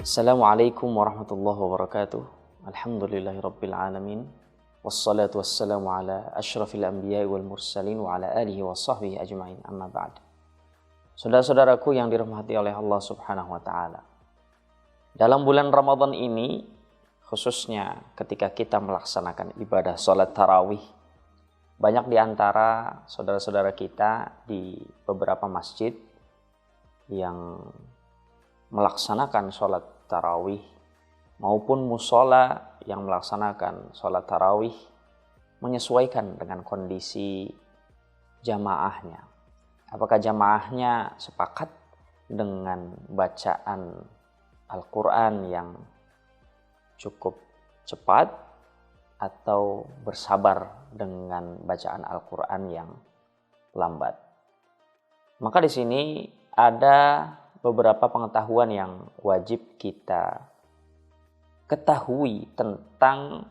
Assalamualaikum warahmatullahi wabarakatuh. Alhamdulillahirabbil alamin. Wassalatu wassalamu ala asyrafil anbiya'i wal mursalin wa ala alihi wa sahbihi ajma'in. Amma ba'd. Saudara-saudaraku yang dirahmati oleh Allah Subhanahu wa taala. Dalam bulan Ramadan ini, khususnya ketika kita melaksanakan ibadah salat tarawih, banyak di antara saudara-saudara kita di beberapa masjid yang melaksanakan sholat tarawih maupun musola yang melaksanakan sholat tarawih menyesuaikan dengan kondisi jamaahnya. Apakah jamaahnya sepakat dengan bacaan Al-Quran yang cukup cepat atau bersabar dengan bacaan Al-Quran yang lambat? Maka di sini ada beberapa pengetahuan yang wajib kita ketahui tentang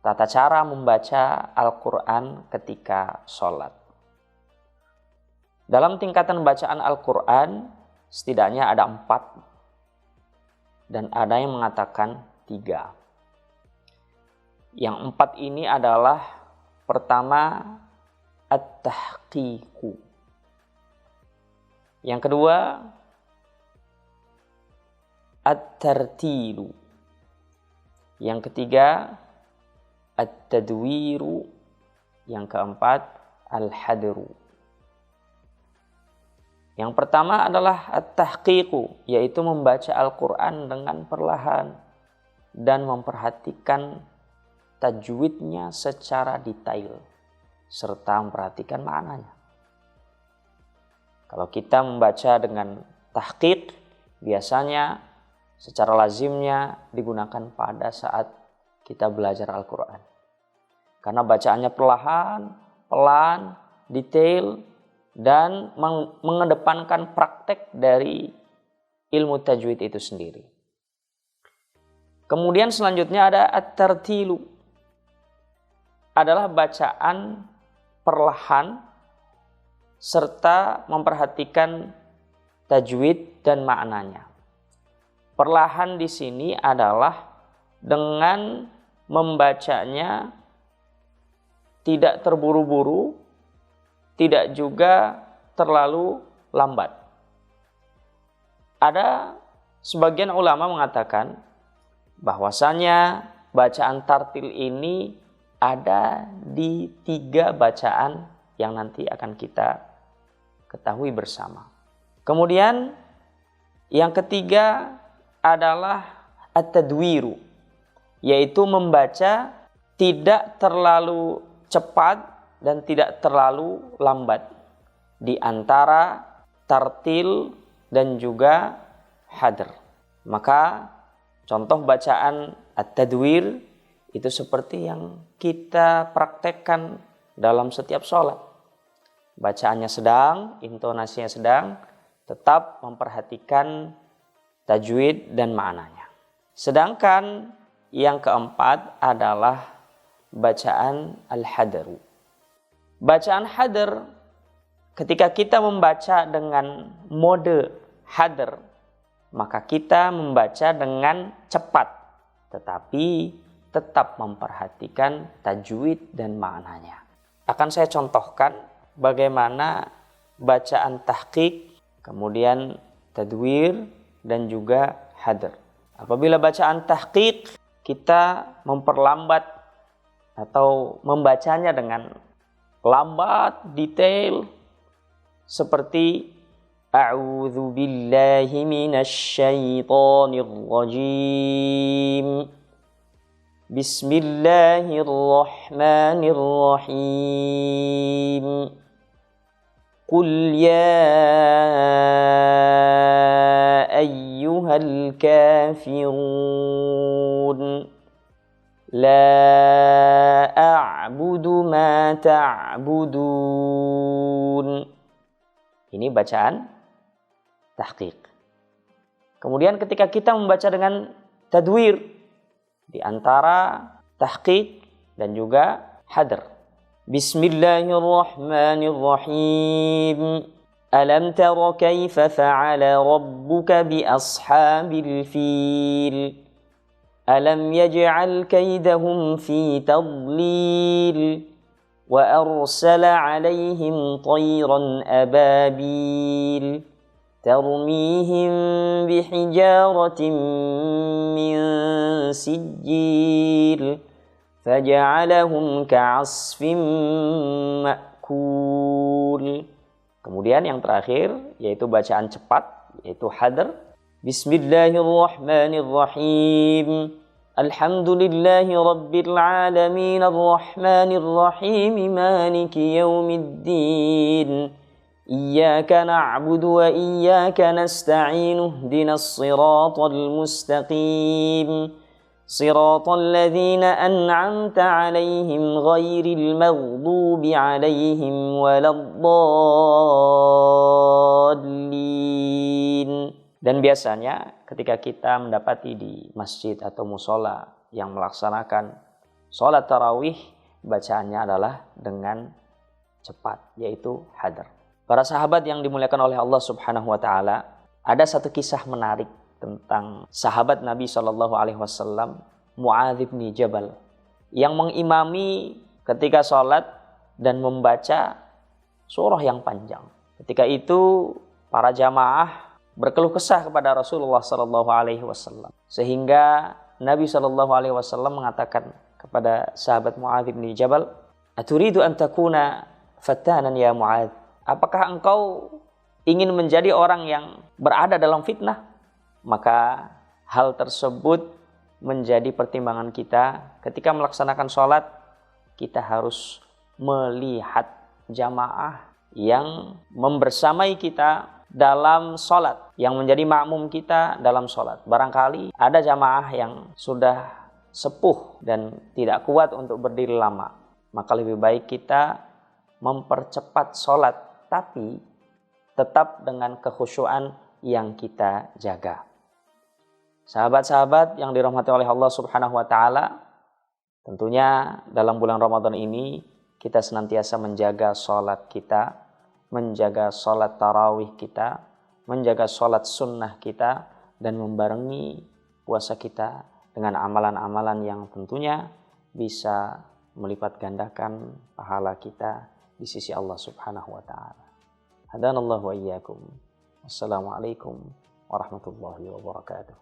tata cara membaca Al-Quran ketika sholat. Dalam tingkatan bacaan Al-Quran setidaknya ada 4 dan ada yang mengatakan 3. Yang 4 ini adalah pertama at-tahqiqu. Yang kedua, at-tartilu. Yang ketiga, at-tadwiru. Yang keempat, al-hadru. Yang pertama adalah at-tahqiqu, yaitu membaca Al-Quran dengan perlahan dan memperhatikan tajwidnya secara detail serta memperhatikan maknanya. Kalau kita membaca dengan tahqiq, biasanya secara lazimnya digunakan pada saat kita belajar Al-Quran. Karena bacaannya perlahan, pelan, detail, dan mengedepankan praktek dari ilmu tajwid itu sendiri. Kemudian selanjutnya ada at-tartilu. Adalah bacaan perlahan serta memperhatikan tajwid dan maknanya. Perlahan di sini adalah dengan membacanya tidak terburu-buru, tidak juga terlalu lambat. Ada sebagian ulama mengatakan bahwasanya bacaan tartil ini ada di 3 bacaan yang nanti akan kita ketahui bersama. Kemudian yang ketiga adalah at-tadwiru, yaitu membaca tidak terlalu cepat dan tidak terlalu lambat di antara tartil dan juga hadr. Maka contoh bacaan at-tadwir itu seperti yang kita praktekkan dalam setiap sholat. Bacaannya sedang, intonasinya sedang, tetap memperhatikan tajwid dan maknanya. Sedangkan yang keempat adalah bacaan al-hadru. Bacaan hadr, ketika kita membaca dengan mode hadr, maka kita membaca dengan cepat, tetapi tetap memperhatikan tajwid dan maknanya. Akan saya contohkan bagaimana bacaan tahqiq, kemudian tadwir, dan juga hadr. Apabila bacaan tahqiq, kita memperlambat atau membacanya dengan lambat, detail, seperti A'udzu billahi minasy syaithanir rajim. Bismillahirrahmanirrahim. Qul ya ayyuhal kafirun la a'budu ma ta'budun. Ini bacaan tahqiq. Kemudian ketika kita membaca dengan tadwir, di antara tahqiq dan juga hadr. Bismillahirrahmanirrahim. Alam tara kaifa fa'ala rabbuka bi ashabil fil. Alam yaj'al kaidahum fi tadlil. Wa arsala 'alaihim tayran ababil. Tarmihim bihijaratin min sijil. Faja'alahum ka'asfin ma'kul. Kemudian yang terakhir yaitu bacaan cepat, yaitu hadr. Bismillahirrahmanirrahim. Alhamdulillahi rabbil alamin arrahmanir rahim maliki yaumiddin. Iyyaka na'budu wa iyyaka nasta'in ihdinas siratal mustaqim. Siratal ladzina an'amta 'alaihim ghairil maghdubi 'alaihim waladdallin. Dan biasanya ketika kita mendapati di masjid atau musola yang melaksanakan sholat tarawih, bacaannya adalah dengan cepat, yaitu hadr. Para sahabat yang dimuliakan oleh Allah Subhanahu wa taala, ada satu kisah menarik tentang sahabat Nabi SAW, Mu'adz bin Jabal, yang mengimami ketika sholat dan membaca surah yang panjang. Ketika itu para jamaah berkeluh kesah kepada Rasulullah SAW, sehingga Nabi SAW mengatakan kepada sahabat Mu'adz bin Jabal, "Aturidu an takuna fattanan ya Mu'adz? Apakah engkau ingin menjadi orang yang berada dalam fitnah?" Maka hal tersebut menjadi pertimbangan kita ketika melaksanakan sholat. Kita harus melihat jamaah yang membersamai kita dalam sholat, yang menjadi makmum kita dalam sholat. Barangkali ada jamaah yang sudah sepuh dan tidak kuat untuk berdiri lama, maka lebih baik kita mempercepat sholat, tapi tetap dengan kekhusyuan yang kita jaga. Sahabat-sahabat yang dirahmati oleh Allah Subhanahu wa taala, tentunya dalam bulan Ramadan ini kita senantiasa menjaga sholat kita, menjaga sholat tarawih kita, menjaga sholat sunnah kita, dan membarengi puasa kita dengan amalan-amalan yang tentunya bisa melipat gandakan pahala kita di sisi Allah Subhanahu wa taala. Hadanallahu wa iyyakum. Wassalamualaikum warahmatullahi wabarakatuh.